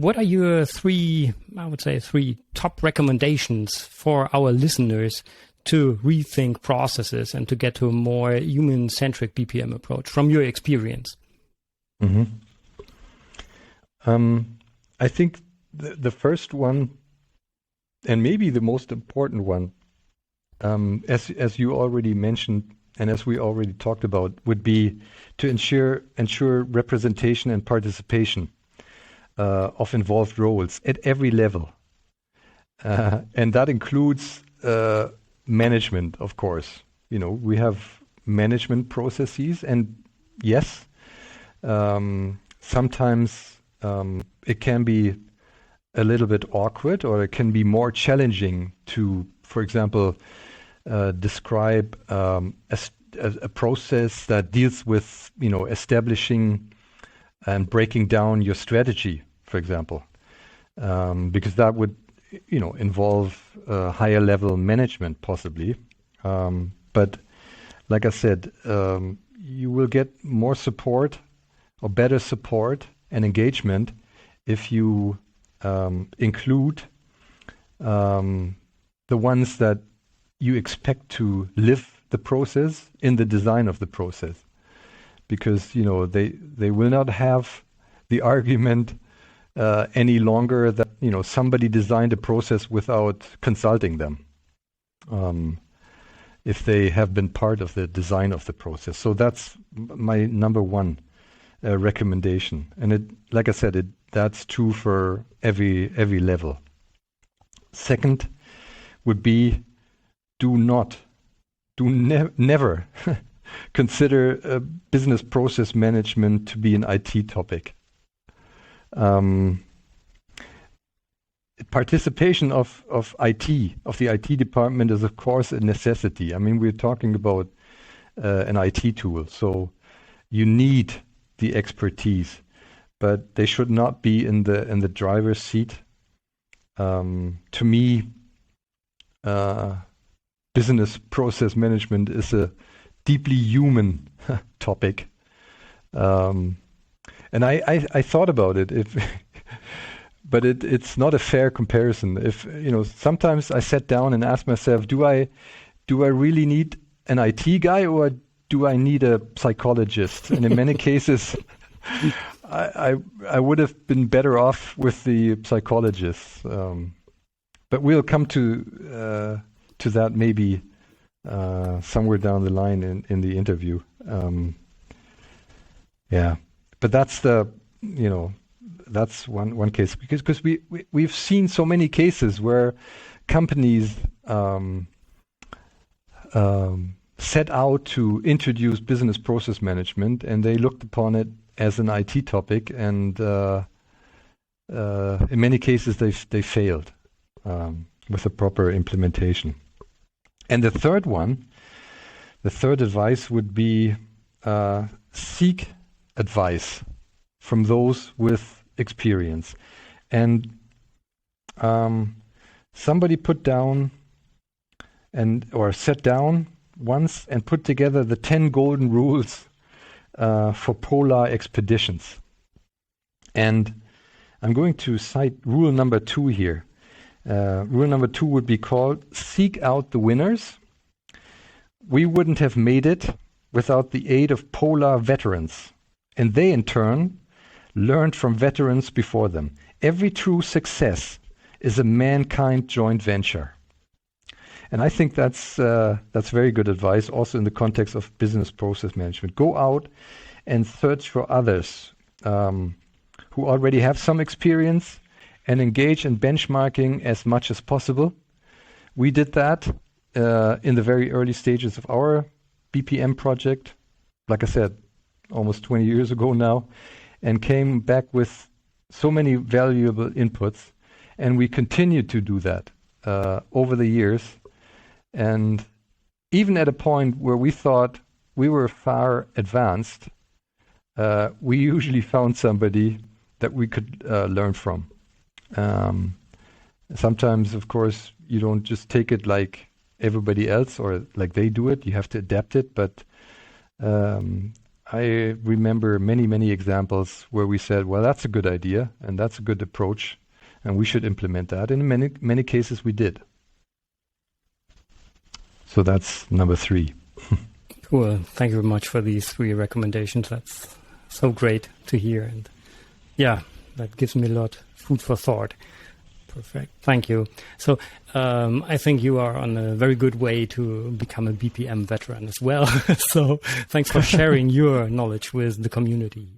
What are your three top recommendations for our listeners to rethink processes and to get to a more human-centric BPM approach from your experience? Mm-hmm. I think the first one, and maybe the most important one, as you already mentioned and as we already talked about, would be to ensure representation and participation of involved roles at every level. And that includes management, of course. We have management processes, and yes, sometimes it can be a little bit awkward, or it can be more challenging to, for example, describe a process that deals with, establishing and breaking down your strategy, for example, because that would, involve higher level management possibly. But like I said, you will get more support or better support and engagement if you include the ones that you expect to live the process in the design of the process, because they will not have the argument any longer that somebody designed a process without consulting them, if they have been part of the design of the process. So that's my number one recommendation, and like I said, that's true for every level. Second would be never consider business process management to be an IT topic. Participation of the IT department is of course a necessity. I mean, we're talking about an IT tool, so you need the expertise, but they should not be in the driver's seat. To me, business process management is a deeply human topic, and I thought about it. But it's not a fair comparison. If sometimes I sat down and asked myself, do I really need an IT guy, or do I need a psychologist? And in many cases, I would have been better off with the psychologist. But we'll come to that maybe somewhere down the line in the interview. But that's that's one case, because we've seen so many cases where companies set out to introduce business process management, and they looked upon it as an IT topic, and in many cases they failed with the proper implementation. And the third advice would be seek advice from those with experience. And somebody sat down once and put together the 10 golden rules for polar expeditions. And I'm going to cite rule number 2 here. Rule number 2 would be called seek out the winners. We wouldn't have made it without the aid of polar veterans, and they in turn learned from veterans before them. Every true success is a mankind joint venture. And I think that's very good advice, also in the context of business process management. Go out and search for others who already have some experience, and engage in benchmarking as much as possible. We did that in the very early stages of our BPM project, like I said, almost 20 years ago now, and came back with so many valuable inputs. And we continued to do that over the years. And even at a point where we thought we were far advanced, we usually found somebody that we could learn from. Sometimes, of course, you don't just take it like everybody else or like they do it. You have to adapt it. But I remember many, many examples where we said, well, that's a good idea and that's a good approach and we should implement that. And in many, many cases we did. So that's number 3. Cool. Thank you very much for these 3 recommendations. That's so great to hear. And yeah, that gives me a lot of food for thought. Perfect. Thank you. So I think you are on a very good way to become a BPM veteran as well. So thanks for sharing your knowledge with the community.